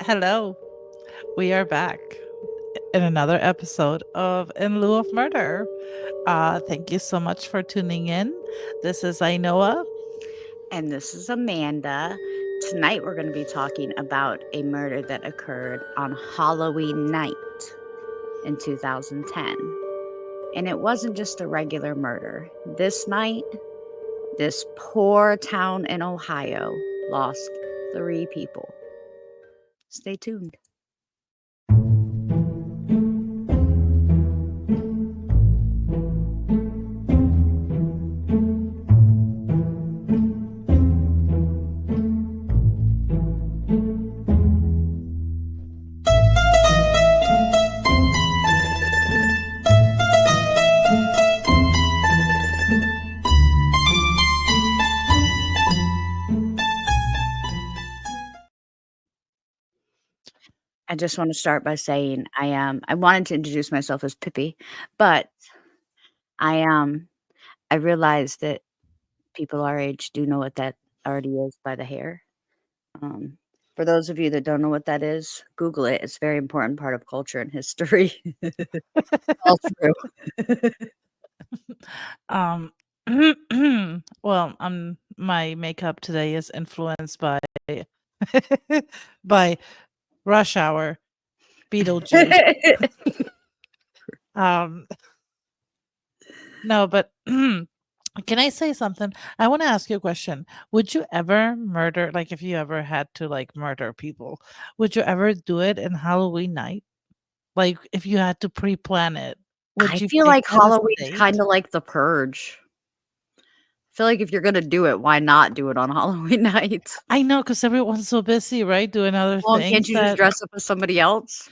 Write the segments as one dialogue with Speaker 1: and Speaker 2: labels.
Speaker 1: Hello, we are back in another episode of In Lieu of Murder. Thank you so much for tuning in. This is Ainoa.
Speaker 2: And this is Amanda. Tonight we're going to be talking about a murder that occurred on Halloween night in 2010. And it wasn't just a regular murder. This night, this poor town in Ohio lost 3 people. Stay tuned. I just want to start by saying I wanted to introduce myself as Pippi, but I I realized that people our age do know what that already is by the hair. Um, for those of you that don't know what that is, Google it. It's a very important part of culture and history. All true.
Speaker 1: Um, well, my makeup today is influenced by by Rush Hour, Beetlejuice. Um, no, but can I say something? I want to ask you a question. Would you ever murder, like, if you ever had to like murder people, would you ever do it in Halloween night? Like, if you had to pre-plan it, would
Speaker 2: I
Speaker 1: you
Speaker 2: feel
Speaker 1: pick
Speaker 2: like
Speaker 1: that as a
Speaker 2: Halloween's
Speaker 1: date?
Speaker 2: kinda like The Purge. I feel like if you're gonna do it, why not do it on Halloween night?
Speaker 1: I know, because everyone's so busy, right, doing other
Speaker 2: Well, can't
Speaker 1: things
Speaker 2: you just
Speaker 1: that
Speaker 2: dress up as somebody else?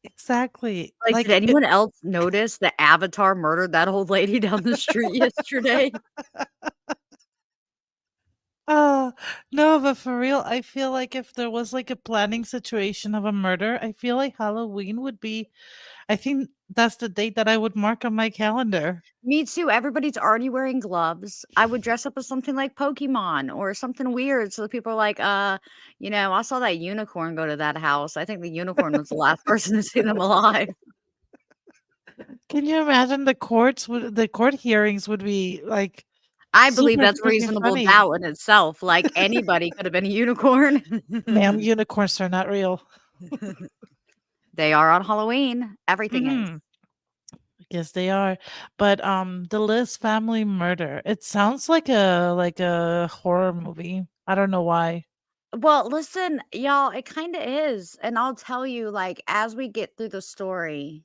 Speaker 1: exactly.
Speaker 2: Like, did
Speaker 1: Like,
Speaker 2: anyone else notice that Avatar murdered that old lady down the street yesterday?
Speaker 1: oh, no, but for real, I feel like if there was, like, a planning situation of a murder, I feel like Halloween would be I think that's the date that I would mark on my calendar.
Speaker 2: Me too, everybody's already wearing gloves. I would dress up as something like Pokemon or something weird so that people are like, I saw that unicorn go to that house. I think the unicorn was the last person to see them alive."
Speaker 1: Can you imagine the court hearings would be, like,
Speaker 2: I believe
Speaker 1: super
Speaker 2: that's
Speaker 1: freaking
Speaker 2: reasonable
Speaker 1: funny.
Speaker 2: doubt in itself, like, anybody could have been a unicorn.
Speaker 1: Ma'am, unicorns are not real.
Speaker 2: They are on Halloween. Everything is.
Speaker 1: Mhm. Yes, they are. But, the Liz family murder, it sounds like a horror movie. I don't know why.
Speaker 2: Well, listen, y'all, it kinda is, and I'll tell you, like, as we get through the story,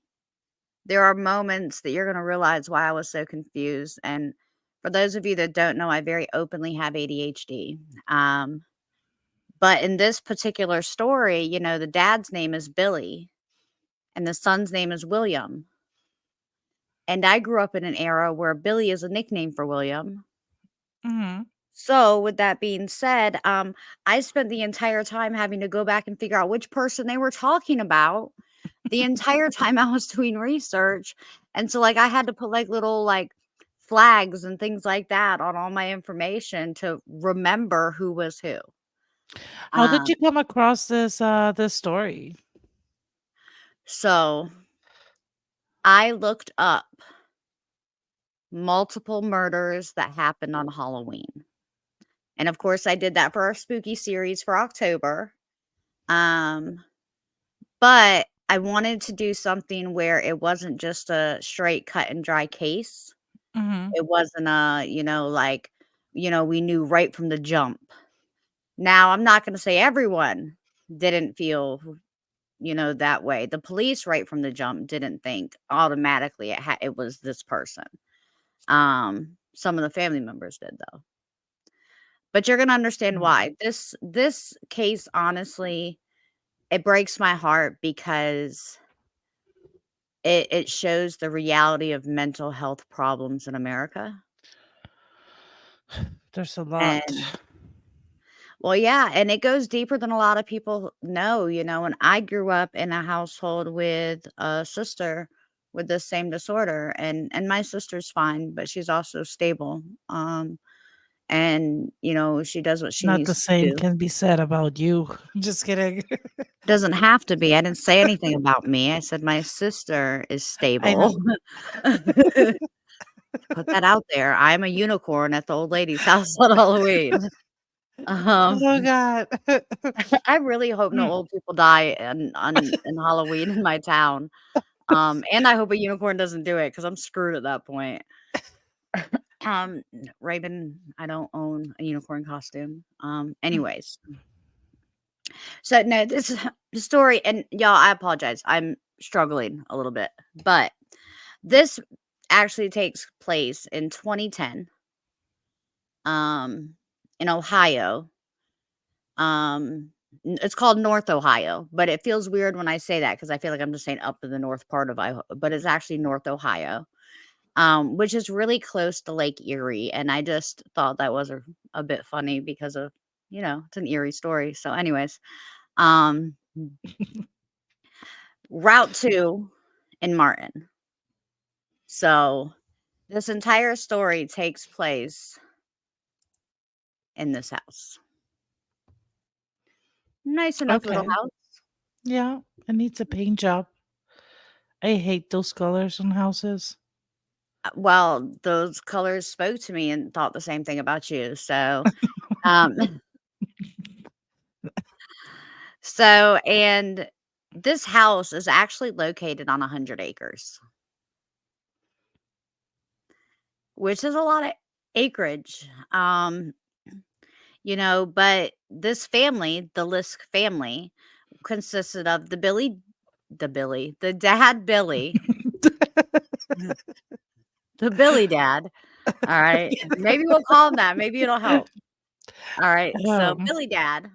Speaker 2: there are moments that you're gonna realize why I was so confused, and for those of you that don't know, I very openly have ADHD, but in this particular story, the dad's name is Billy, and the son's name is William, and I grew up in an era where Billy is a nickname for William.
Speaker 1: Mhm.
Speaker 2: So, with that being said, I spent the entire time having to go back and figure out which person they were talking about the entire time I was doing research. And so, like, I had to put like little like flags and things like that on all my information to remember who was who.
Speaker 1: How did
Speaker 2: Um,
Speaker 1: you come across this story?
Speaker 2: so I looked up multiple murders that happened on Halloween. And of course, I did that for our spooky series for October. Um, But I wanted to do something where it wasn't just a straight cut and dry case.
Speaker 1: Mhm.
Speaker 2: It wasn't we knew right from the jump. Now, I'm not gonna say everyone didn't feel, that way. The police right from the jump didn't think automatically it was this person. Some of the family members did though. But you're gonna understand
Speaker 1: Mhm.
Speaker 2: why. This case, honestly, it breaks my heart because it shows the reality of mental health problems in America,
Speaker 1: There's a lot.
Speaker 2: and well, yeah, and it goes deeper than a lot of people know, and I grew up in a household with a sister with the same disorder, and my sister's fine, but she's also stable, and, she does what she
Speaker 1: Not the
Speaker 2: needs to
Speaker 1: same
Speaker 2: do.
Speaker 1: can be said about you. Just kidding.
Speaker 2: Doesn't have to be. I didn't say anything about me. I said my sister is
Speaker 1: I know.
Speaker 2: stable. Put that out there. I'm a unicorn at the old lady's house on Halloween. Um,
Speaker 1: Oh god.
Speaker 2: I really hope no
Speaker 1: Mm.
Speaker 2: old people die in Halloween in my town. And I hope a unicorn doesn't do it because 'cause I'm screwed at that point. Raven, I don't own a unicorn costume. Anyways. So no, this is the story, and y'all, I apologize. I'm struggling a little bit, but this actually takes place in 2010, um, in Ohio. It's called North Ohio, but it feels weird when I say that because I feel like I'm just saying up in the north part of Ohio, but it's actually North Ohio, which is really close to Lake Erie, and I just thought that was a bit funny because of it's an Erie story. So, anyways, um, Route 2 in Martin. So, this entire story takes place in this house. Nice enough little
Speaker 1: Okay.
Speaker 2: house.
Speaker 1: Yeah, it needs a paint job. I hate those colors on houses.
Speaker 2: Well, those colors spoke to me and thought the same thing about you. So, um, and this house is actually located on 100 acres, which is a lot of acreage. But this family, the Liske family, consisted of the dad Billy, the Billy dad. All right. Maybe we'll call him that. Maybe it'll help. All right. So
Speaker 1: Um,
Speaker 2: Billy dad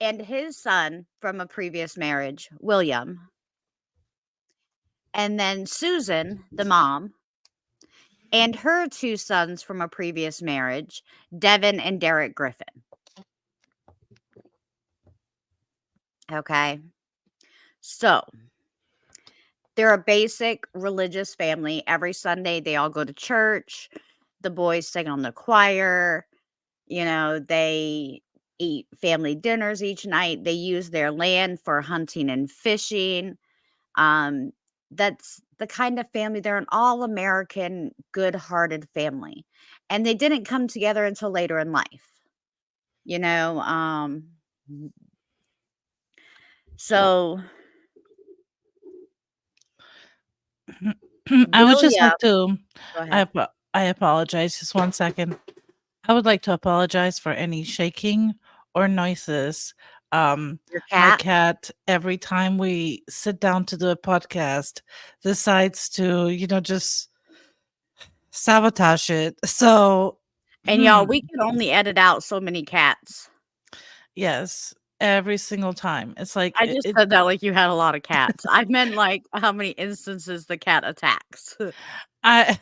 Speaker 2: and his son from a previous marriage, William, and then Susan, the mom, and her two sons from a previous marriage, Devon and Derek Griffin. Okay. So they're a basic religious family. Every Sunday, they all go to church. The boys sing on the choir. They eat family dinners each night. They use their land for hunting and fishing. Um, that's the kind of family. They're an all American, good hearted family. And they didn't come together until later in life. You know, um, so
Speaker 1: I would just
Speaker 2: William,
Speaker 1: like to
Speaker 2: go ahead.
Speaker 1: I apologize, just 1 second. I would like to apologize for any shaking or noises.
Speaker 2: Your
Speaker 1: My
Speaker 2: cat.
Speaker 1: cat, every time we sit down to do a podcast, decides to, just sabotage it. So,
Speaker 2: And y'all, we can only edit out so many cats.
Speaker 1: yes, every single time. It's like
Speaker 2: I just said that like you had a lot of cats. I meant like how many instances the cat attacks.
Speaker 1: I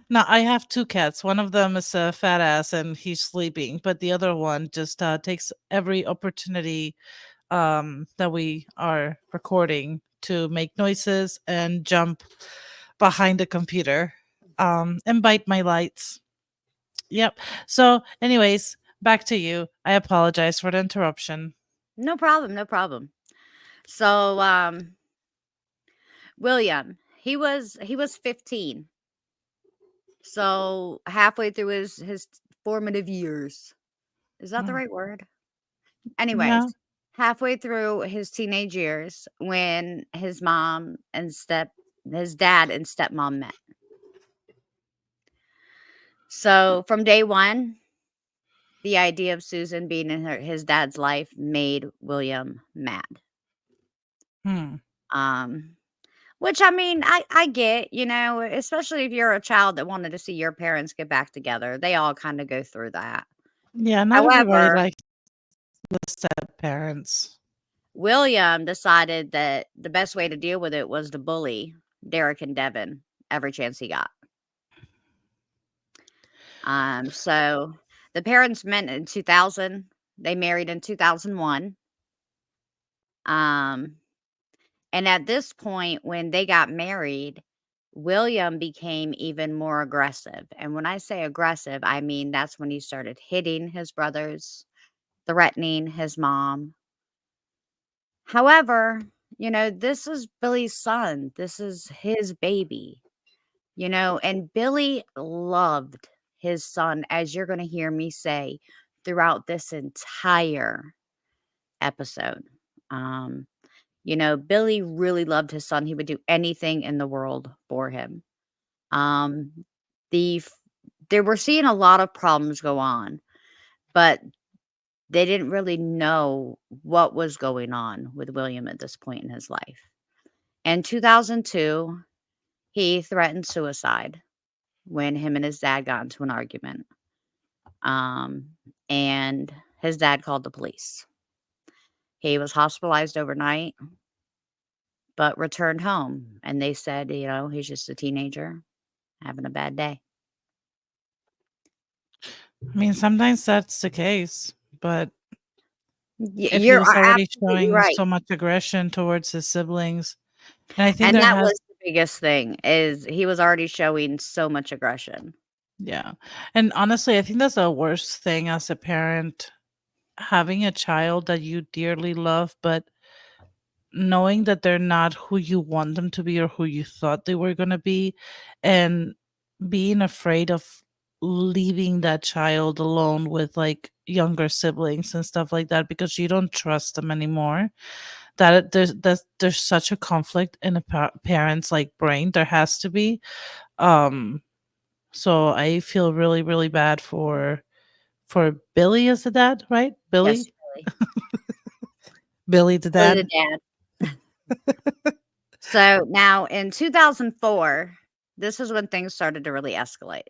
Speaker 1: no, I have 2 cats. One of them is a fat ass and he's sleeping, but the other one just takes every opportunity that we are recording to make noises and jump behind the computer and bite my lights. Yep. So, anyways, back to you. I apologize for the interruption.
Speaker 2: No problem, no problem. So, William, he was 15. So, halfway through his formative years. Is that the
Speaker 1: Mm,
Speaker 2: right word? Anyways,
Speaker 1: yeah.
Speaker 2: halfway through his teenage years when his dad and stepmom met. So, from day 1, the idea of Susan being in his dad's life made William mad.
Speaker 1: Hmm.
Speaker 2: Um, which I mean, I get, especially if you're a child that wanted to see your parents get back together. They all kind of go through that.
Speaker 1: Yeah, not everybody
Speaker 2: However,
Speaker 1: likes the step parents.
Speaker 2: William decided that the best way to deal with it was to bully Derek and Devin every chance he got. So the parents met in 2000. They married in 2001. Um, and at this point, when they got married, William became even more aggressive. And when I say aggressive, I mean that's when he started hitting his brothers, threatening his mom. However, this is Billy's son. This is his baby, and Billy loved his son, as you're going to hear me say throughout this entire episode. Um, Billy really loved his son. He would do anything in the world for him. Um, the f- they were seeing a lot of problems go on, but they didn't really know what was going on with William at this point in his life. In 2002, he threatened suicide when him and his dad got into an argument. Um, and his dad called the police. He was hospitalized overnight, but returned home. And they said, he's just a teenager having a bad day.
Speaker 1: I mean, sometimes that's the case, but if he
Speaker 2: You're
Speaker 1: was already
Speaker 2: absolutely
Speaker 1: showing
Speaker 2: right.
Speaker 1: so much aggression towards his siblings, and I think
Speaker 2: And
Speaker 1: there
Speaker 2: that
Speaker 1: has
Speaker 2: was the biggest thing is he was already showing so much aggression.
Speaker 1: yeah. And honestly, I think that's the worst thing as a parent, having a child that you dearly love, but knowing that they're not who you want them to be or who you thought they were going to be, and being afraid of leaving that child alone with like younger siblings and stuff like that because you don't trust them anymore. There's such a conflict in a parent's like brain. There has to be. um so I feel really really bad for Billy as the dad, right?
Speaker 2: Yes,
Speaker 1: Billy.
Speaker 2: Billy.
Speaker 1: Billy the
Speaker 2: Billy the
Speaker 1: dad.
Speaker 2: dad. So now in 2004, this is when things started to really escalate.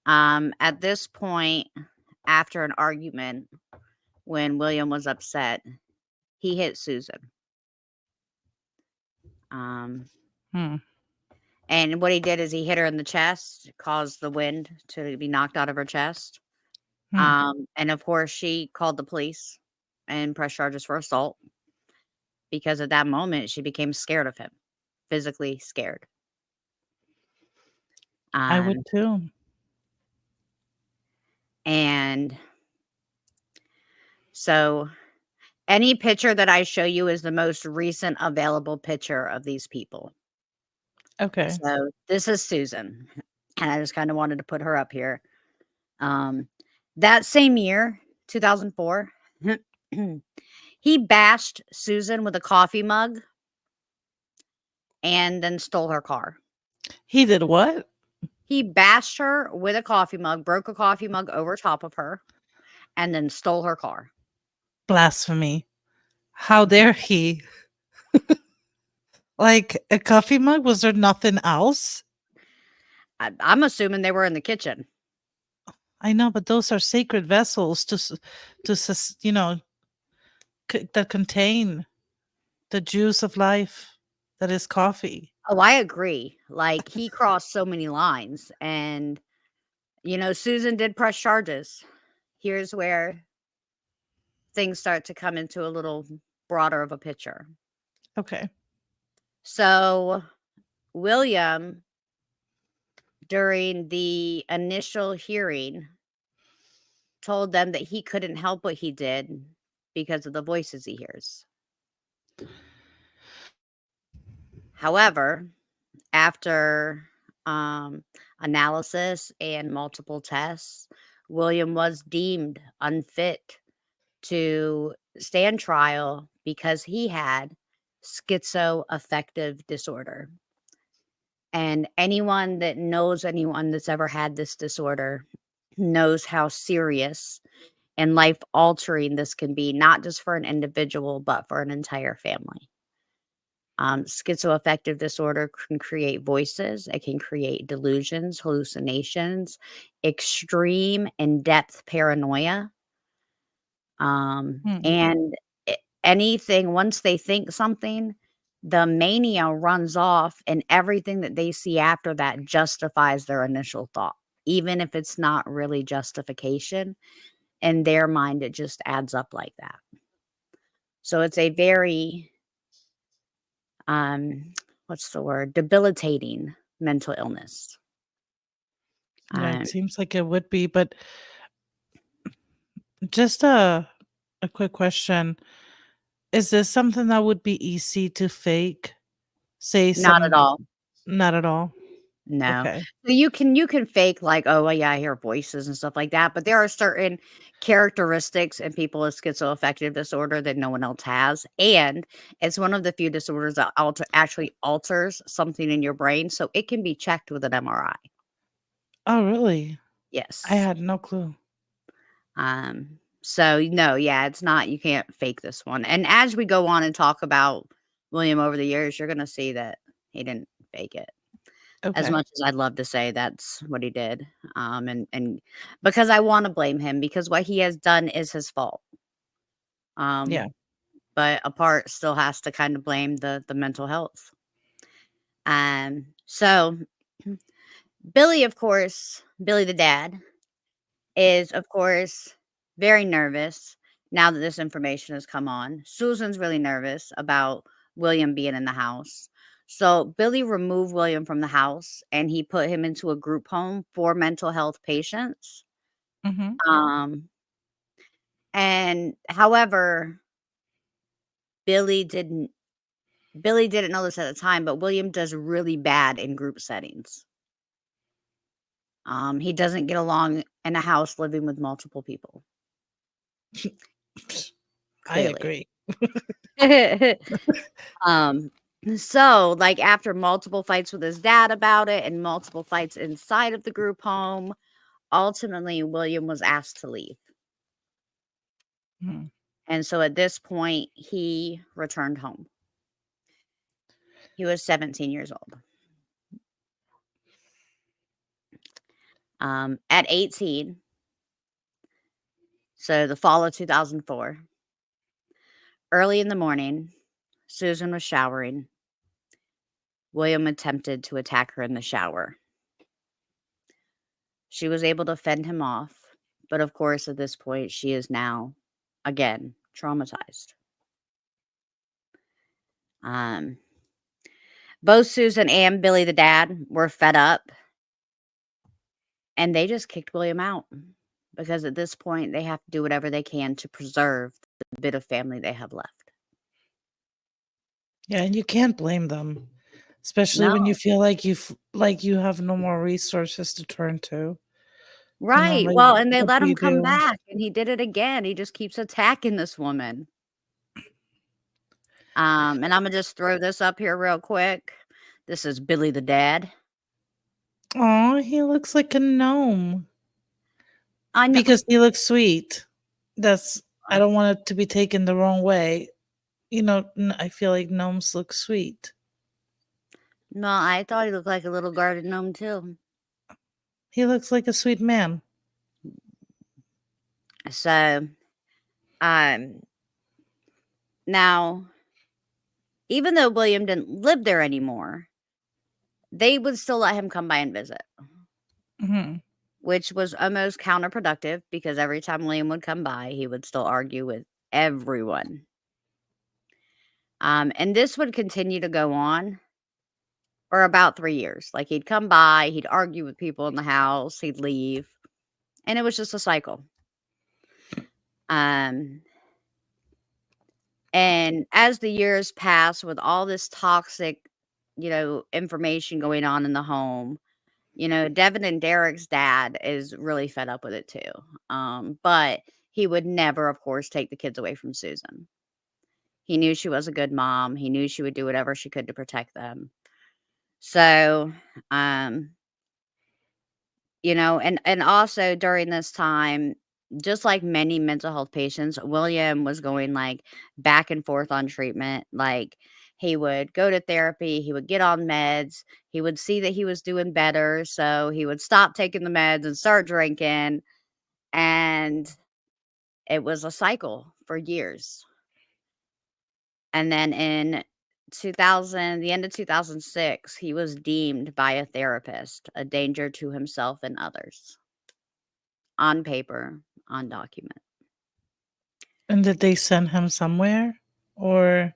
Speaker 2: At this point, after an argument, when William was upset, he hit Susan. Um,
Speaker 1: Hmm.
Speaker 2: and what he did is he hit her in the chest, caused the wind to be knocked out of her chest.
Speaker 1: Hmm.
Speaker 2: And of course, she called the police and pressed charges for assault because at that moment she became scared of him, physically scared.
Speaker 1: I would
Speaker 2: Um,
Speaker 1: too.
Speaker 2: and so any picture that I show you is the most recent available picture of these people.
Speaker 1: Okay.
Speaker 2: So this is Susan, and I just kind of wanted to put her up here. Um, that same year, 2004, he bashed Susan with a coffee mug and then stole her car.
Speaker 1: He did what?
Speaker 2: He bashed her with a coffee mug, broke a coffee mug over top of her, and then stole her car.
Speaker 1: Blasphemy. How dare he? Like a coffee mug? Was there nothing else?
Speaker 2: I'm assuming they were in the kitchen.
Speaker 1: I know, but those are sacred vessels that contain the juice of life that is coffee.
Speaker 2: Oh, I agree. Like, he crossed so many lines, and, Susan did press charges. Here's where things start to come into a little broader of a picture.
Speaker 1: Okay.
Speaker 2: So, William, during the initial hearing, told them that he couldn't help what he did because of the voices he hears. However, after analysis and multiple tests, William was deemed unfit to stand trial because he had schizoaffective disorder. And anyone that knows anyone that's ever had this disorder knows how serious and life altering this can be, not just for an individual, but for an entire family. Schizoaffective disorder can create voices, it can create delusions, hallucinations, extreme in depth paranoia.
Speaker 1: Hmm.
Speaker 2: And anything, once they think something, the mania runs off, and everything that they see after that justifies their initial thought. Even if it's not really justification, in their mind, it just adds up like that. So it's a very, um, what's the word? Debilitating mental illness.
Speaker 1: Yeah,
Speaker 2: Um,
Speaker 1: it seems like it would be, but just a quick question. Is this something that would be easy to fake? Say
Speaker 2: Not at
Speaker 1: some
Speaker 2: all.
Speaker 1: not at all.
Speaker 2: No.
Speaker 1: Okay.
Speaker 2: So you can fake like, "Oh, well, yeah, I hear voices and stuff like that," but there are certain characteristics in people with schizoaffective disorder that no one else has, and it's one of the few disorders that actually alters something in your brain, so it can be checked with an MRI.
Speaker 1: Oh, really? I
Speaker 2: Yes.
Speaker 1: had no clue.
Speaker 2: So no, yeah, it's not you can't fake this one, and as we go on and talk about William over the years, you're gonna see that he didn't fake it. As
Speaker 1: Okay.
Speaker 2: much as I'd love to say that's what he did, and because I wanna blame him because what he has done is his fault,
Speaker 1: Yeah.
Speaker 2: um, but a part still has to kinda blame the mental health. So Billy, of course Billy the dad is, of course, very nervous now that this information has come on. Susan's really nervous about William being in the house. So Billy removed William from the house and he put him into a group home for mental health patients.
Speaker 1: Mhm.
Speaker 2: Um, and however, Billy didn't Billy didn't know this at the time, but William does really bad in group settings. He doesn't get along in a house living with multiple people,
Speaker 1: I
Speaker 2: clearly.
Speaker 1: agree.
Speaker 2: Um, so, like, after multiple fights with his dad about it and multiple fights inside of the group home, ultimately, William was asked to leave.
Speaker 1: Mm.
Speaker 2: And so at this point, he returned home. He was 17 years old. At 18, so the fall of 2004, early in the morning, Susan was showering. William attempted to attack her in the shower. She was able to fend him off, but of course, at this point, she is now, again, traumatized. Um, both Susan and Billy the dad were fed up and they just kicked William out because at this point, they have to do whatever they can to preserve the bit of family they have left.
Speaker 1: Yeah, and you can't blame them, especially
Speaker 2: No,
Speaker 1: when you feel like you have no more resources to turn to.
Speaker 2: right.
Speaker 1: Like,
Speaker 2: Well, and they
Speaker 1: what
Speaker 2: let
Speaker 1: do
Speaker 2: him
Speaker 1: you
Speaker 2: come
Speaker 1: do?
Speaker 2: back and he did it again. He just keeps attacking this woman. And I'm gonna just throw this up here real quick. This is Billy the dad.
Speaker 1: Oh, he looks like a gnome
Speaker 2: I know.
Speaker 1: because he looks sweet. That's I don't want it to be taken the wrong way. I feel like gnomes look sweet.
Speaker 2: No, I thought he looked like a little garden gnome too.
Speaker 1: He looks like a sweet man.
Speaker 2: So, um, now, even though William didn't live there anymore, they would still let him come by and visit,
Speaker 1: Mhm.
Speaker 2: which was almost counterproductive because every time William would come by, he would still argue with everyone. And this would continue to go on for about 3 years. Like he'd come by, he'd argue with people in the house, he'd leave, and it was just a cycle. Um, And as the years pass with all this toxic, information going on in the home, Devin and Derek's dad is really fed up with it too. But he would never, of course, take the kids away from Susan. He knew she was a good mom. He knew she would do whatever she could to protect them. So, um, and also during this time, just like many mental health patients, William was going, like, back and forth on treatment, like, he would go to therapy, he would get on meds, he would see that he was doing better, so he would stop taking the meds and start drinking, and it was a cycle for years, and then in 2000 the end of 2006, he was deemed by a therapist a danger to himself and others. On paper, on document.
Speaker 1: And did they send him somewhere? Or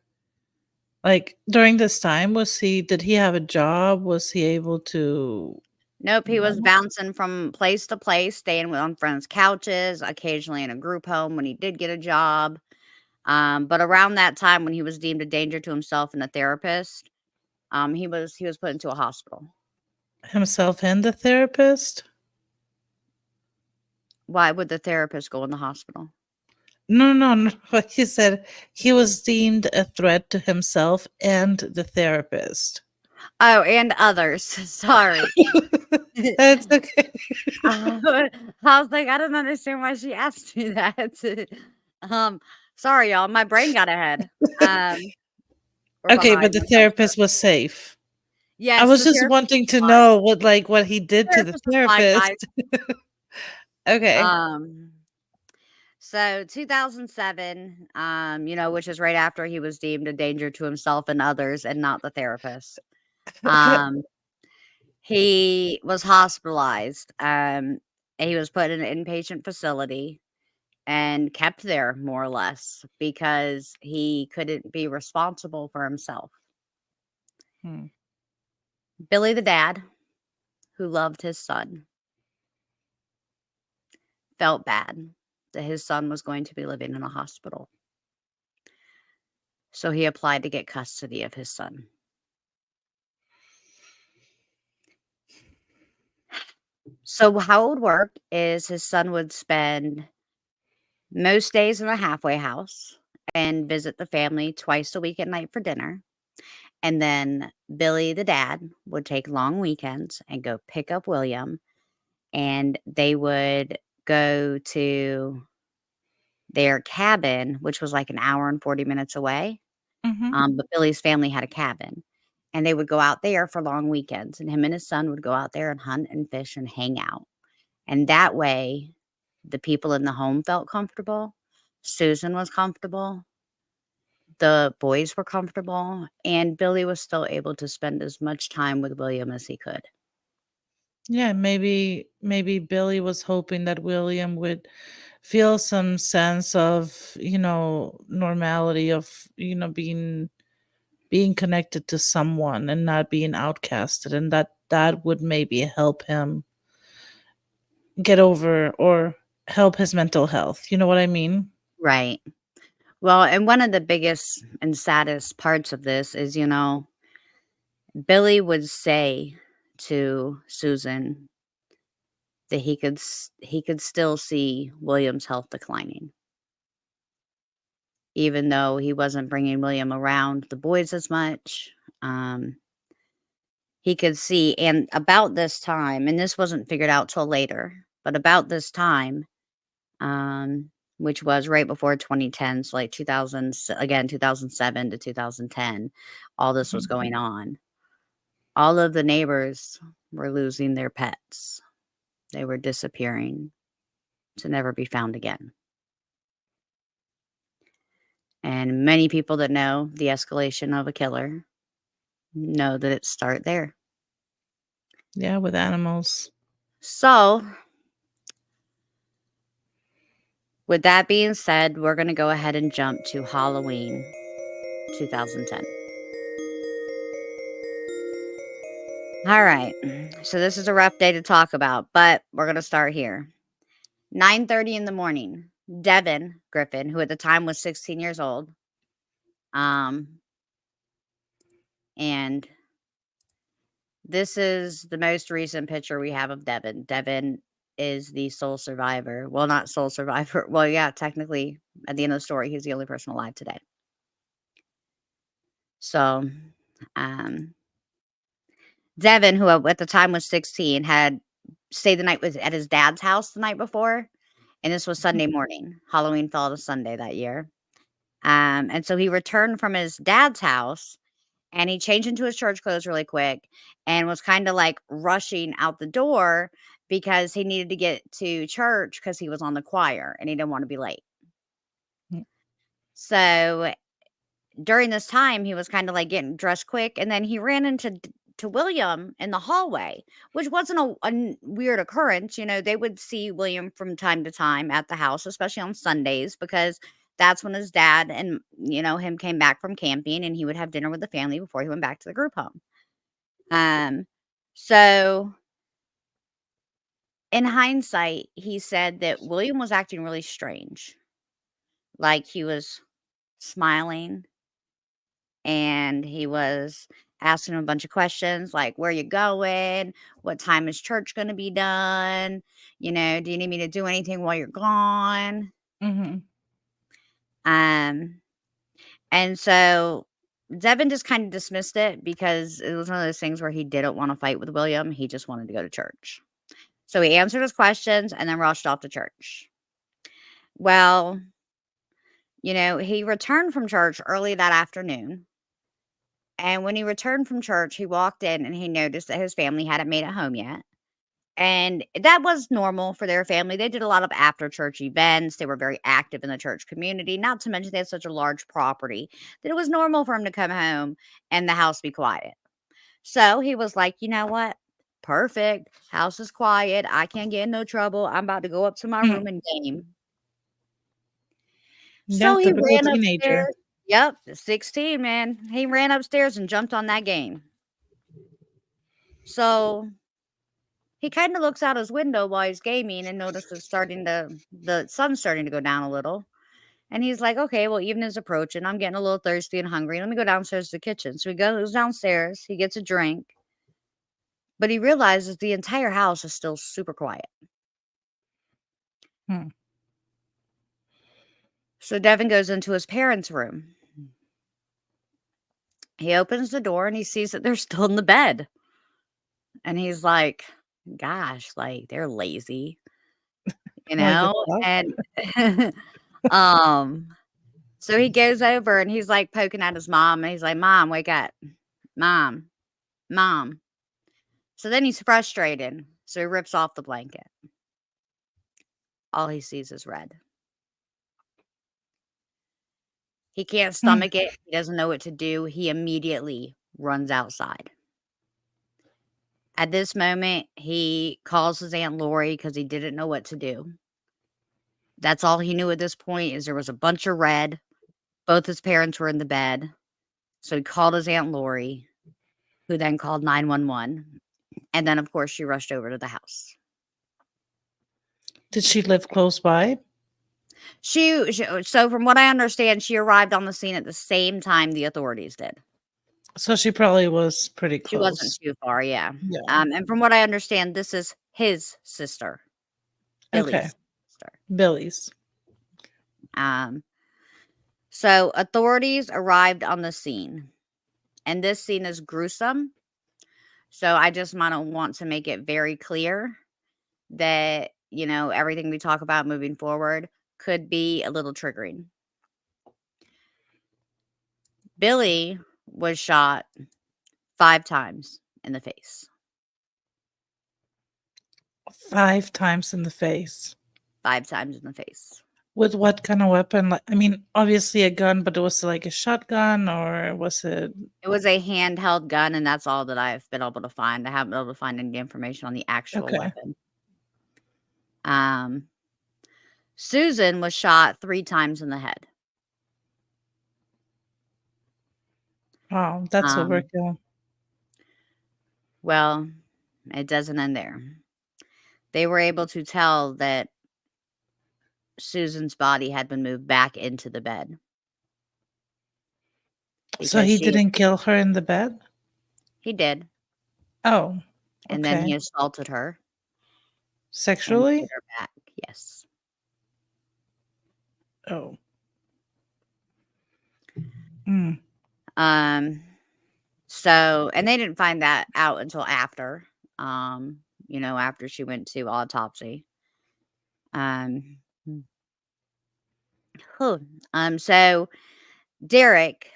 Speaker 1: Like, during this time, did he have a job? Was he able to
Speaker 2: Nope, he was
Speaker 1: no?
Speaker 2: bouncing from place to place, staying on friends' couches, occasionally in a group home when he did get a job. But around that time when he was deemed a danger to himself and a therapist, he was put into a hospital.
Speaker 1: Himself and the therapist?
Speaker 2: Why would the therapist go in the hospital?
Speaker 1: No, no, no. He said he was deemed a threat to himself and the therapist.
Speaker 2: Oh, and others. Sorry.
Speaker 1: That's okay.
Speaker 2: I was like, I don't understand why she asked me that. Um, Sorry, y'all. My brain got ahead. Um, we're
Speaker 1: Okay,
Speaker 2: behind.
Speaker 1: but the
Speaker 2: We're not sure.
Speaker 1: therapist was safe. I
Speaker 2: Yes,
Speaker 1: was
Speaker 2: the
Speaker 1: just
Speaker 2: therapist
Speaker 1: wanting
Speaker 2: was
Speaker 1: to
Speaker 2: fine.
Speaker 1: know what he
Speaker 2: The
Speaker 1: did to the
Speaker 2: therapist was fine, guys.
Speaker 1: therapist. Okay.
Speaker 2: Um, so 2007, which is right after he was deemed a danger to himself and others and not the therapist. Um, he was hospitalized. He was put in an inpatient facility and kept there more or less because he couldn't be responsible for himself.
Speaker 1: Hmm.
Speaker 2: Billy the dad, who loved his son, felt bad that his son was going to be living in a hospital. So he applied to get custody of his son. So how it would work is his son would spend most days in a halfway house and visit the family twice a week at night for dinner. And then Billy, the dad, would take long weekends and go pick up William, and they would go to their cabin, which was like an hour and 40 minutes away.
Speaker 1: Mhm.
Speaker 2: But Billy's family had a cabin, and they would go out there for long weekends, and him and his son would go out there and hunt and fish and hang out. And that way, the people in the home felt comfortable. Susan was comfortable. The boys were comfortable, and Billy was still able to spend as much time with William as he could.
Speaker 1: Yeah, maybe Billy was hoping that William would feel some sense of, normality of, being connected to someone and not being outcasted, and that would maybe help him get over or help his mental health. You know what I mean?
Speaker 2: Right. Well, and one of the biggest and saddest parts of this is, Billy would say to Susan that he could still see William's health declining, even though he wasn't bringing William around the boys as much. Um, he could see, and about this time, and this wasn't figured out till later, but about this time, um, which was right before 2010, so like 2000, again 2007 to 2010, all this was
Speaker 1: Mhm.
Speaker 2: going on. All of the neighbors were losing their pets. They were disappearing to never be found again. And many people that know the escalation of a killer know that it start there.
Speaker 1: Yeah, with animals.
Speaker 2: So, with that being said, we're going to go ahead and jump to Halloween 2010. All right. So this is a rough day to talk about, but we're going to start here. 9:30 in the morning. Devon Griffin, who at the time was 16 years old, um and this is the most recent picture we have of Devon. Devon is the sole survivor. Well, not sole survivor. Well, yeah, technically, at the end of the story, he's the only person alive today. So, um, Devon, who at the time was 16, had stayed the night with at his dad's house the night before, and this was
Speaker 1: Mhm.
Speaker 2: Sunday morning. Halloween fell to Sunday that year. And so he returned from his dad's house, and he changed into his church clothes really quick and was kind of like rushing out the door because he needed to get to church because he was on the choir and he didn't want to be late.
Speaker 1: Mm.
Speaker 2: So during this time, he was kind of like getting dressed quick, and then he ran into to William in the hallway, which wasn't a weird occurrence. They would see William from time to time at the house, especially on Sundays, because That's when his dad and, him came back from camping, and he would have dinner with the family before he went back to the group home. Um, so in hindsight, he said that William was acting really strange. Like he was smiling and he was asking him a bunch of questions like, "Where you going? What time is church going to be done? Do you need me to do anything while you're gone?"
Speaker 1: Mhm.
Speaker 2: Um, and so Devin just kind of dismissed it because it was one of those things where he didn't want to fight with William. He just wanted to go to church. So he answered his questions and then rushed off to church. Well, he returned from church early that afternoon. And when he returned from church, he walked in and he noticed that his family hadn't made it home yet. And that was normal for their family. They did a lot of after church events. They were very active in the church community, not to mention they had such a large property that it was normal for him to come home and the house be quiet. So he was like, you know what? Perfect. House is quiet. I can't get in no trouble. I'm about to go up to my
Speaker 1: Hmm.
Speaker 2: room and game.
Speaker 1: Yeah,
Speaker 2: So he
Speaker 1: typical
Speaker 2: ran
Speaker 1: teenager.
Speaker 2: upstairs. Yep, 16, man. He ran upstairs and jumped on that game. So he kinda looks out his window while he's gaming and notices the sun's starting to go down a little, and he's like, "Okay, well, evening's approaching, I'm getting a little thirsty and hungry, let me go downstairs to the kitchen." So he goes downstairs, he gets a drink, but he realizes the entire house is still super quiet.
Speaker 1: Hmm.
Speaker 2: So Devin goes into his parents' room. He opens the door and he sees that they're still in the bed, and he's like, "Gosh, like, they're lazy," you
Speaker 1: Like, what
Speaker 2: know?
Speaker 1: the
Speaker 2: And, um So he goes over and he's, like, poking at his mom, and he's like, "Mom, wake up. Mom, mom." So then he's frustrated, so he rips off the blanket. All he sees is red. He can't
Speaker 1: Hmm.
Speaker 2: stomach it, he doesn't know what to do, he immediately runs outside. At this moment, he calls his Aunt Lori because he didn't know what to do. That's all he knew at this point is there was a bunch of red, both his parents were in the bed, so he called his Aunt Lori, who then called 911, and then, of course, she rushed over to the house.
Speaker 1: Did she live close by?
Speaker 2: So from what I understand, she arrived on the scene at the same time the authorities did.
Speaker 1: So she probably was pretty
Speaker 2: She wasn't
Speaker 1: close.
Speaker 2: too far, yeah.
Speaker 1: Yeah.
Speaker 2: And from what I understand, this is his sister,
Speaker 1: Okay.
Speaker 2: Billy's sister.
Speaker 1: Billy's.
Speaker 2: Um, so authorities arrived on the scene, and this scene is gruesome. So I just want to make it very clear that, everything we talk about moving forward could be a little triggering. Billy was shot 5 times in the face.
Speaker 1: 5 times in the face.
Speaker 2: 5 times in the face.
Speaker 1: With what kind of weapon? Like, I mean, obviously a gun, but was it like a shotgun or was it
Speaker 2: It was a handheld gun, and that's all that I've been able to find. I haven't been able to find any information on the actual
Speaker 1: okay.
Speaker 2: weapon. Um, Susan was shot 3 times in the head.
Speaker 1: Wow, that's
Speaker 2: Um,
Speaker 1: overkill.
Speaker 2: well, it doesn't end there. They were able to tell that Susan's body had been moved back into the bed
Speaker 1: So
Speaker 2: because
Speaker 1: he
Speaker 2: she
Speaker 1: didn't kill her in the bed?
Speaker 2: he did,
Speaker 1: Oh,
Speaker 2: and then
Speaker 1: okay.
Speaker 2: he assaulted her and put
Speaker 1: Sexually?
Speaker 2: her back. Yes.
Speaker 1: Oh. Mm.
Speaker 2: Um, and they didn't find that out until after, after she went to autopsy. Um, huh. So Derek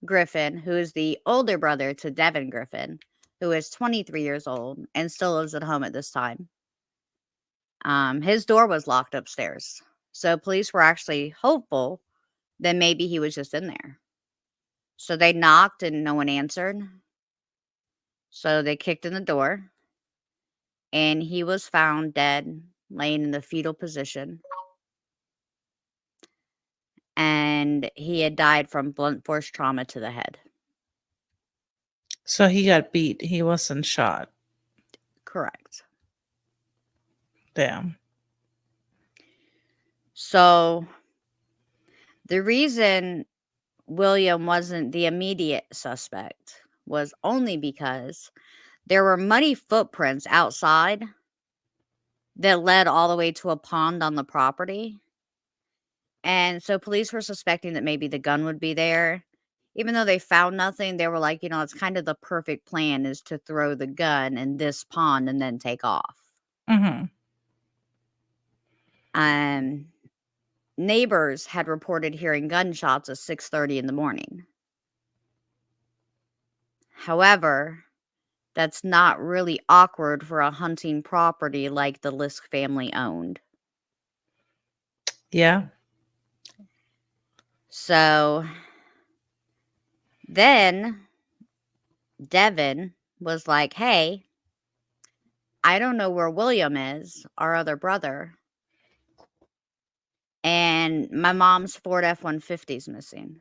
Speaker 2: Griffin, who is the older brother to Devon Griffin, who is 23 years old and still lives at home at this time, his door was locked upstairs. So police were actually hopeful that maybe he was just in there. So they knocked and no one answered. So they kicked in the door and he was found dead, laying in the fetal position. and he had died from blunt force trauma to the head.
Speaker 1: So he got beat. He wasn't shot.
Speaker 2: Correct.
Speaker 1: Damn.
Speaker 2: So the reason William wasn't the immediate suspect was only because there were muddy footprints outside that led all the way to a pond on the property. And so police were suspecting that maybe the gun would be there. Even though they found nothing, they were like, it's kind of the perfect plan is to throw the gun in this pond and then take off.
Speaker 1: Mm-hmm.
Speaker 2: Um, Neighbors had reported hearing gunshots at 6:30 in the morning. However, that's not really awkward for a hunting property like the Liske family owned.
Speaker 1: Yeah.
Speaker 2: So then Devon was like, hey, I don't know where William is, our other brother, and my mom's Ford F-150 is missing.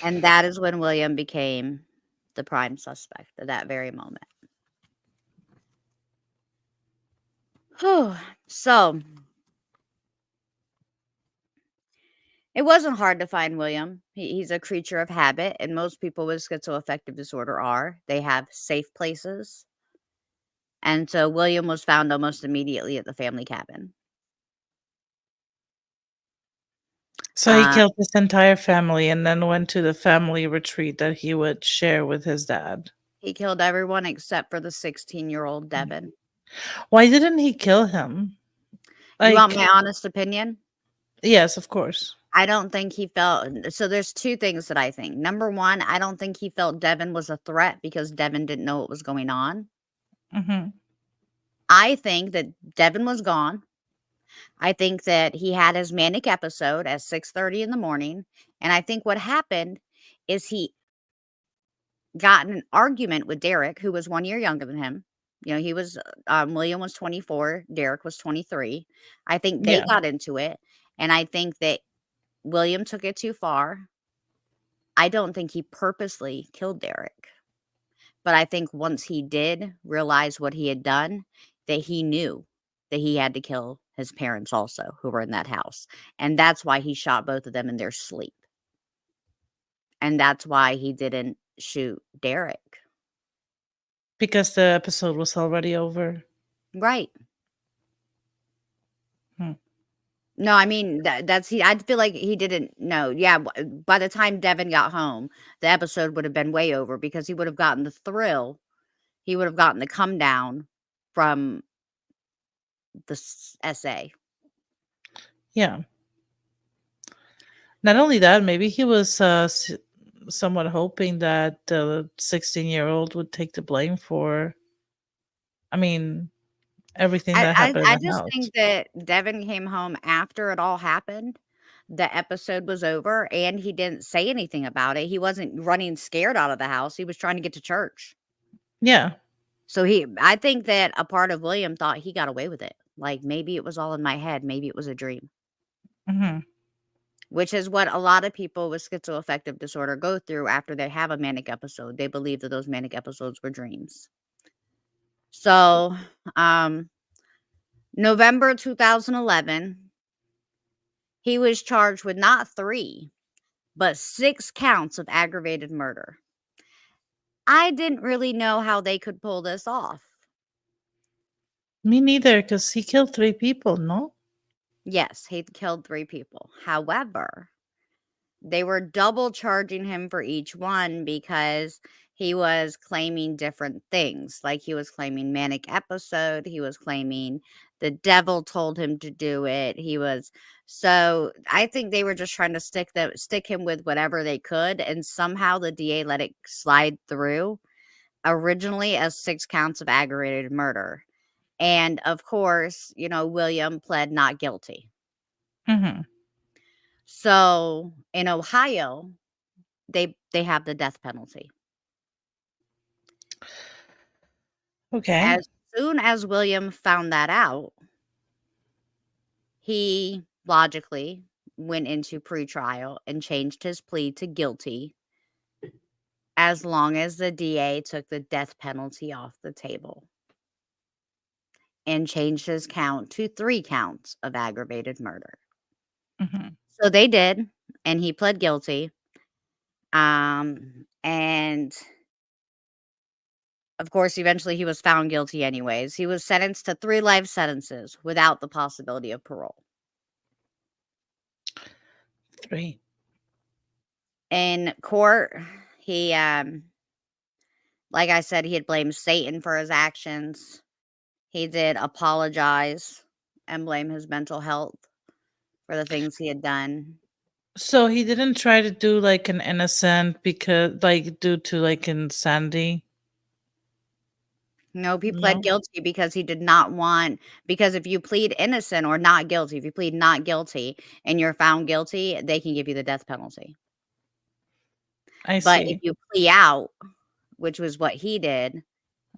Speaker 2: And that is when William became the prime suspect at that very moment. Whew. So it wasn't hard to find William. He's a creature of habit, and most people with schizoaffective disorder are. They have safe places. And so William was found almost immediately at the family cabin.
Speaker 1: So he
Speaker 2: Uh,
Speaker 1: killed his entire family and then went to the family retreat that he would share with his dad.
Speaker 2: he killed everyone except for the 16-year-old Devon.
Speaker 1: Why didn't he kill him?
Speaker 2: You want
Speaker 1: Like,
Speaker 2: my honest opinion?
Speaker 1: yes, of course.
Speaker 2: I don't think he felt so there's 2 things that I think. Number 1, I don't think he felt Devon was a threat because Devon didn't know what was going on.
Speaker 1: Mm-hmm.
Speaker 2: I think that Devon was gone. I think that he had his manic episode at 6:30 in the morning, and I think what happened is he got in an argument with Derek, who was 1 year younger than him. He was, William was 24, Derek was 23. I think they
Speaker 1: Yeah.
Speaker 2: got into it, and I think that William took it too far. I don't think he purposely killed Derek, but I think once he did realize what he had done, that he knew that he had to kill his parents also, who were in that house, and that's why he shot both of them in their sleep, and that's why he didn't shoot Derek.
Speaker 1: Because the episode was already over.
Speaker 2: Right.
Speaker 1: Hmm.
Speaker 2: No, I mean, that's he I feel like he didn't know. Yeah, by the time Devin got home, the episode would have been way over because he would have gotten the thrill. He would have gotten the come down from the essay.
Speaker 1: Yeah. Not only that, maybe he was somewhat hoping that the 16-year-old would take the blame for, I mean, everything
Speaker 2: I
Speaker 1: that
Speaker 2: I
Speaker 1: happened
Speaker 2: I
Speaker 1: in the
Speaker 2: just
Speaker 1: house.
Speaker 2: think that Devin came home after it all happened. The episode was over, and he didn't say anything about it. He wasn't running scared out of the house. He was trying to get to church.
Speaker 1: Yeah.
Speaker 2: So I think that a part of William thought he got away with it. Like maybe it was all in my head. Maybe it was a dream,
Speaker 1: Hmm.
Speaker 2: which is what a lot of people with schizoaffective disorder go through after they have a manic episode. They believe that those manic episodes were dreams. So, um, November 2011, he was charged with not 3, but 6 counts of aggravated murder. I didn't really know how they could pull this off.
Speaker 1: Me neither, because he killed 3 people, no?
Speaker 2: Yes, he killed 3 people. However, they were double charging him for each one because he was claiming different things. Like he was claiming manic episode, he was claiming the devil told him to do it. So I think they were just trying to stick him with whatever they could, and somehow the DA let it slide through originally as 6 counts of aggravated murder. And of course, William pled not guilty.
Speaker 1: Hmm.
Speaker 2: So in Ohio, they have the death penalty.
Speaker 1: Okay.
Speaker 2: As soon as William found that out, he logically went into pretrial and changed his plea to guilty as long as the DA took the death penalty off the table and changed his count to 3 counts of aggravated murder.
Speaker 1: Mhm.
Speaker 2: So they did, and he pled guilty. And of course, eventually he was found guilty anyways. He was sentenced to 3 life sentences without the possibility of parole.
Speaker 1: 3.
Speaker 2: In court, he, like I said, he had blamed Satan for his actions. He did apologize and blame his mental health for the things he had done.
Speaker 1: So he didn't try to do like an innocent because like due to like insanity?
Speaker 2: Nope, he pled
Speaker 1: No?
Speaker 2: guilty because he did not want because if you plead innocent or not guilty, if you plead not guilty and you're found guilty, they can give you the death penalty.
Speaker 1: I
Speaker 2: But if
Speaker 1: see.
Speaker 2: you plea out, which was what he did,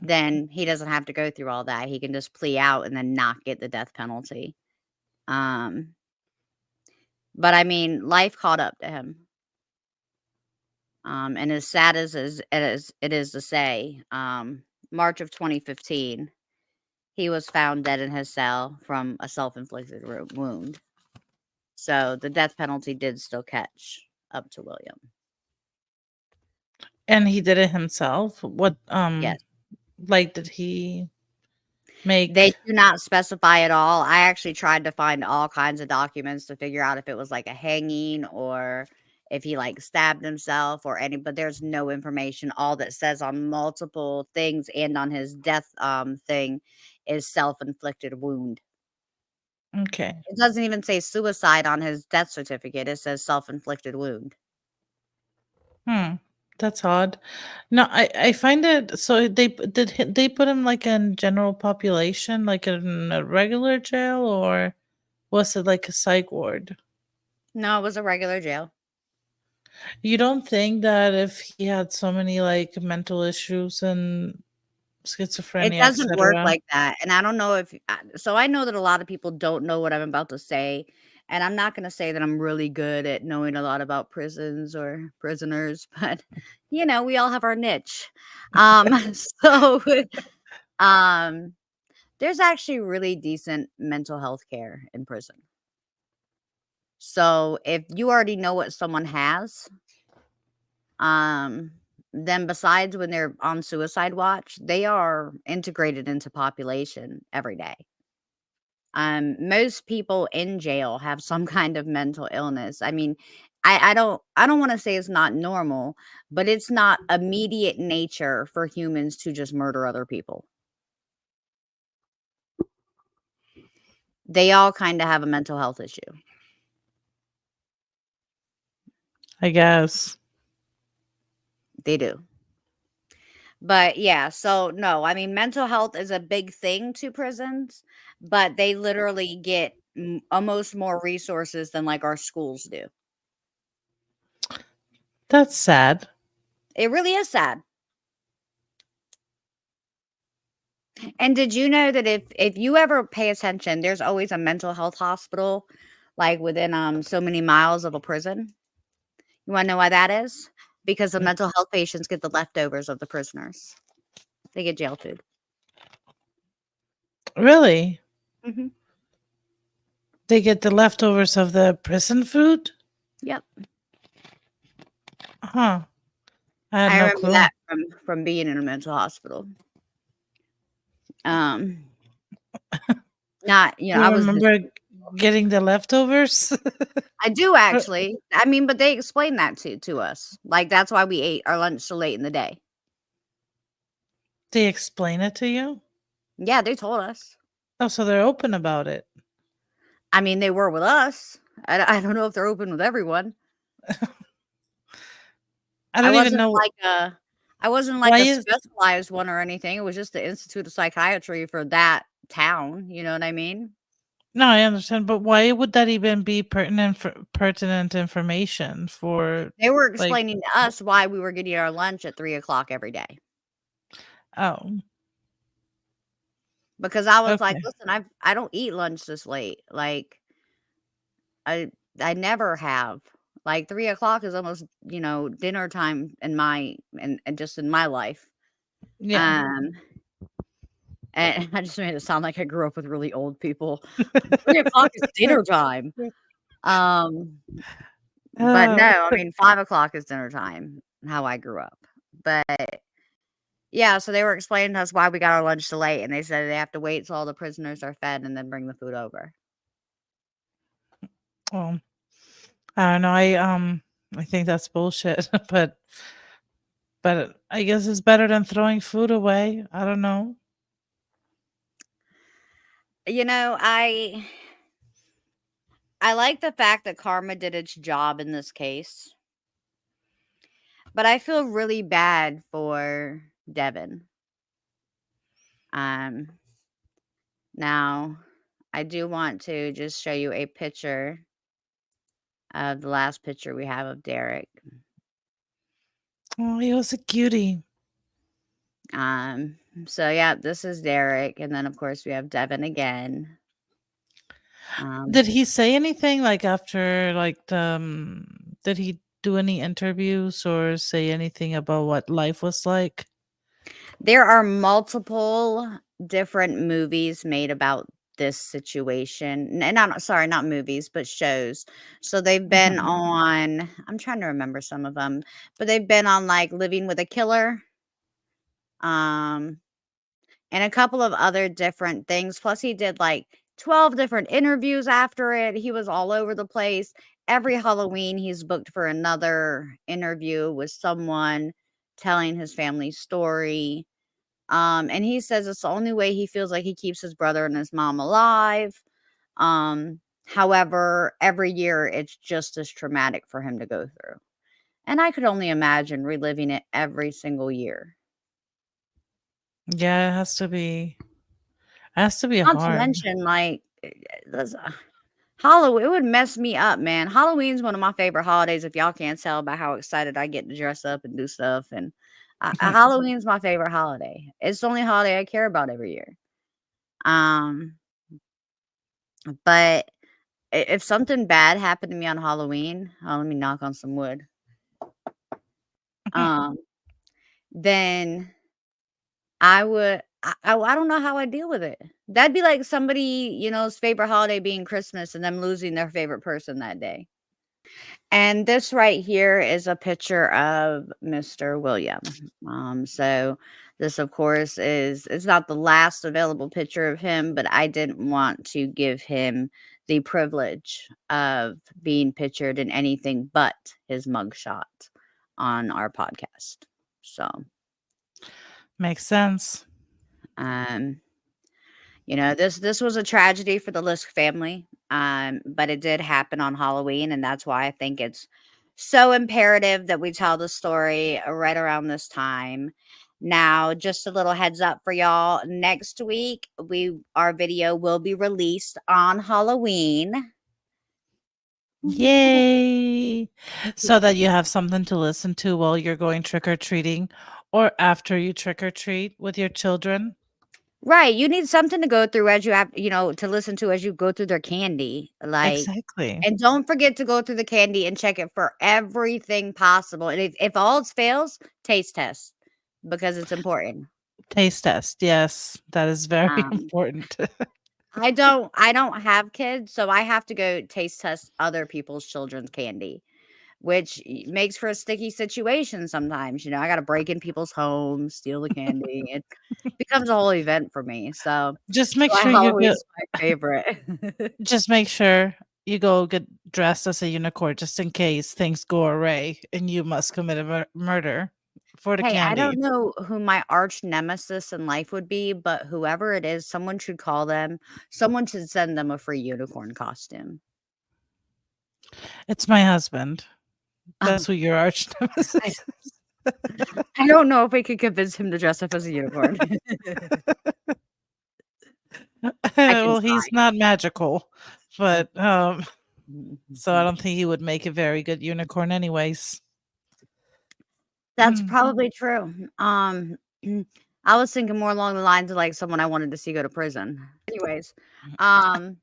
Speaker 2: then he doesn't have to go through all that. He can just plea out and then not get the death penalty. Um, but I mean, life caught up to him. And as sad as it is to say, March of 2015, he was found dead in his cell from a self-inflicted wound. So the death penalty did still catch up to William.
Speaker 1: And he did it himself? What
Speaker 2: Yes.
Speaker 1: like did he
Speaker 2: They
Speaker 1: make
Speaker 2: do not specify at all. I actually tried to find all kinds of documents to figure out if it was like a hanging or if he like stabbed himself or any, but there's no information. All that says on multiple things and on his death thing is self-inflicted wound.
Speaker 1: okay.
Speaker 2: It doesn't even say suicide on his death certificate. It says self-inflicted wound.
Speaker 1: Hmm. That's odd. No, I find it so they put him like in general population, like in a regular jail, or was it like a psych ward?
Speaker 2: No, it was a regular jail.
Speaker 1: You don't think that if he had so many like mental issues and
Speaker 2: It
Speaker 1: schizophrenia,
Speaker 2: doesn't work
Speaker 1: etc.?
Speaker 2: like that, and I don't know if so I know that a lot of people don't know what I'm about to say, and I'm not gonna say that I'm really good at knowing a lot about prisons or prisoners, but, we all have our niche. So, um, there's actually really decent mental health care in prison. So, if you already know what someone has, um, then besides when they're on suicide watch, they are integrated into population every day. Most people in jail have some kind of mental illness. I mean, I don't want to say it's not normal, but it's not immediate nature for humans to just murder other people. They all kind of have a mental health issue.
Speaker 1: I guess.
Speaker 2: They do. But yeah, so no, I mean mental health is a big thing to prisons, but they literally get almost more resources than like our schools do.
Speaker 1: That's sad.
Speaker 2: It really is sad. And did you know that if you ever pay attention, there's always a mental health hospital, like, within, so many miles of a prison? You wanna know why that is? Because the
Speaker 1: Mm,
Speaker 2: mental health patients get the leftovers of the prisoners. They get jail food.
Speaker 1: really?
Speaker 2: Mhm.
Speaker 1: They get the leftovers of the prison food?
Speaker 2: Yep.
Speaker 1: Huh. I had
Speaker 2: I
Speaker 1: no
Speaker 2: remember
Speaker 1: clue.
Speaker 2: that from being in a mental hospital. Um, not I
Speaker 1: You
Speaker 2: was just
Speaker 1: remember getting the leftovers?
Speaker 2: I do
Speaker 1: Uh,
Speaker 2: actually. I mean, but they explained that to us. Like, that's why we ate our lunch so late in the day.
Speaker 1: they explain it to you?
Speaker 2: Yeah, they told us.
Speaker 1: Oh, so they're open about it.
Speaker 2: I mean, they were with us. I don't know if they're open with everyone.
Speaker 1: I
Speaker 2: I
Speaker 1: don't even
Speaker 2: wasn't
Speaker 1: know
Speaker 2: like a I wasn't like
Speaker 1: why
Speaker 2: a
Speaker 1: is
Speaker 2: specialized one or anything. It was just the Institute of Psychiatry for that town, you know what I mean?
Speaker 1: no, I understand, but why would that even be pertinent information for
Speaker 2: They were
Speaker 1: like
Speaker 2: explaining to us why we were getting our lunch at 3 o'clock every day.
Speaker 1: oh,
Speaker 2: Because I was like,
Speaker 1: okay.
Speaker 2: "Listen, I don't eat lunch this late." Like, I I never have. Like 3 o'clock is almost, dinner time in my and just in my life.
Speaker 1: Yeah.
Speaker 2: Um, and I just made it sound like I grew up with really old people. 3 o'clock is dinner time. Um, but no,
Speaker 1: Oh,
Speaker 2: I mean 5 o'clock is dinner time, how I grew up. But yeah, so they were explaining to us why we got our lunch so late, and they said they have to wait till all the prisoners are fed and then bring the food over.
Speaker 1: well, I don't know. I think that's bullshit, but I guess it's better than throwing food away. I don't know.
Speaker 2: You know, I like the fact that karma did its job in this case, but I feel really bad for Devon. Um, Now I do want to just show you a picture of the last picture we have of Derek.
Speaker 1: Oh, he was a cutie.
Speaker 2: Um, so yeah, this is Derek, and then of course we have Devon again. Um,
Speaker 1: Did he say anything like after like did he do any interviews or say anything about what life was like?
Speaker 2: there are multiple different movies made about this situation, and not sorry, not movies, but shows. So they've been
Speaker 1: Mhm.
Speaker 2: on. I'm trying to remember some of them, but they've been on like Living with a Killer. Um, and a couple of other different things. Plus, he did like 12 different interviews after it. He was all over the place. Every Halloween, he's booked for another interview with someone telling his family story. And he says it's the only way he feels like he keeps his brother and his mom alive. However, every year it's just as traumatic for him to go through. And I could only imagine reliving it every single year.
Speaker 1: Yeah, it has to be
Speaker 2: Not to
Speaker 1: hard.
Speaker 2: mention, like, this Halloween, it would mess me up, man. Halloween's one of my favorite holidays, if y'all can't tell by how excited I get to dress up and do stuff, and Halloween's my favorite holiday. It's the only holiday I care about every year. Um, but I if something bad happened to me on Halloween, let me knock on some wood, um, then I don't know how I deal with it. That'd be like somebody, favorite holiday being Christmas and them losing their favorite person that day. And this right here is a picture of Mr. William. So this, of course, is it's not the last available picture of him, but I didn't want to give him the privilege of being pictured in anything but his mugshot on our podcast. So,
Speaker 1: Makes sense.
Speaker 2: um, this was a tragedy for the Lisk family, but it did happen on Halloween, and that's why I think it's so imperative that we tell the story right around this time. Now, just a little heads up for y'all. Next week, our video will be released on Halloween.
Speaker 1: Yay! So that you have something to listen to while you're going trick or treating or after you trick or treat with your children.
Speaker 2: Right, you need something to go through as you have, to listen to as you go through their candy. Like,
Speaker 1: Exactly.
Speaker 2: and don't forget to go through the candy and check it for everything possible. And if all else fails, taste test because it's important.
Speaker 1: Taste test. Yes, that is very
Speaker 2: Um,
Speaker 1: important.
Speaker 2: I don't have kids, so I have to go taste test other people's children's candy, which makes for a sticky situation sometimes. I got to break in people's homes, steal the candy. It becomes a whole event for me. So
Speaker 1: Just
Speaker 2: that's
Speaker 1: make
Speaker 2: why
Speaker 1: sure you get
Speaker 2: Halloween's my favorite.
Speaker 1: just make sure you go get dressed as a unicorn just in case things go awry and you must commit a murder for the
Speaker 2: Hey, I
Speaker 1: candy.
Speaker 2: don't know who my arch nemesis in life would be, but whoever it is, someone should call them. Someone should send them a free unicorn costume.
Speaker 1: It's my husband. That's
Speaker 2: Um,
Speaker 1: who your arch
Speaker 2: I
Speaker 1: nemesis is.
Speaker 2: I don't know if we could convince him to dress up as a unicorn. I can
Speaker 1: Well,
Speaker 2: try.
Speaker 1: he's not magical, but so I don't think he would make a very good unicorn anyways.
Speaker 2: That's probably true. I was thinking more along the lines of like someone I wanted to see go to prison. Anyways, um,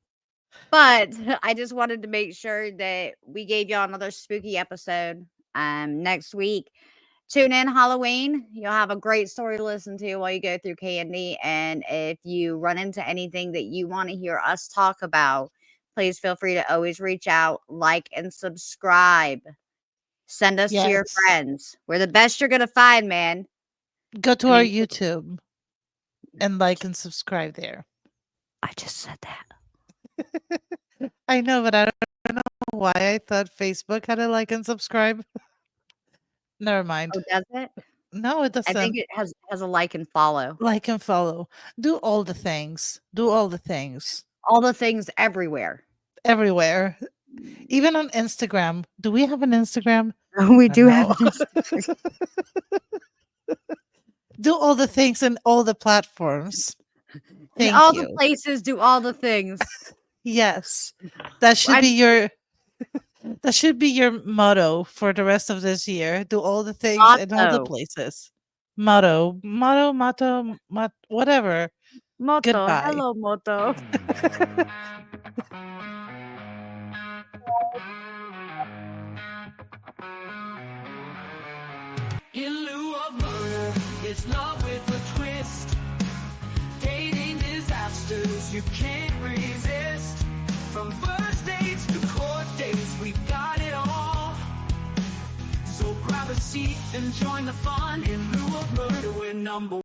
Speaker 2: But I just wanted to make sure that we gave y'all another spooky episode next week. Tune in Halloween. You'll have a great story to listen to while you go through candy. And if you run into anything that you want to hear us talk about, please feel free to always reach out, like, and subscribe. Send us to your
Speaker 1: Yes.
Speaker 2: friends. We're the best you're going to find, man.
Speaker 1: Go to
Speaker 2: I
Speaker 1: our
Speaker 2: mean,
Speaker 1: YouTube and like and subscribe there.
Speaker 2: I just said that.
Speaker 1: I know, but I don't know why I thought Facebook had a like and subscribe. Never mind.
Speaker 2: Oh, does it?
Speaker 1: No, it
Speaker 2: I think
Speaker 1: doesn't.
Speaker 2: it has a like and follow.
Speaker 1: Like and follow. Do all the things. Do all the things.
Speaker 2: All the things everywhere.
Speaker 1: Everywhere. Even on Instagram. Do we have an Instagram?
Speaker 2: We
Speaker 1: I
Speaker 2: do
Speaker 1: don't
Speaker 2: have
Speaker 1: know.
Speaker 2: an Instagram.
Speaker 1: Do all the things in all the platforms.
Speaker 2: In
Speaker 1: Thank
Speaker 2: all the
Speaker 1: you.
Speaker 2: places, do all the things.
Speaker 1: Yes. That should
Speaker 2: I'm
Speaker 1: be your that should be your motto for the rest of this year. Do all the things in all the
Speaker 2: motto.
Speaker 1: places. Motto, whatever.
Speaker 2: Moto.
Speaker 1: Goodbye.
Speaker 2: Hello, Moto.
Speaker 3: In lieu of murder, it's love with a twist. Dating disasters you can't resist. From first dates to court dates, we've got it all. So grab a seat and join the fun. In lieu of murder, we're number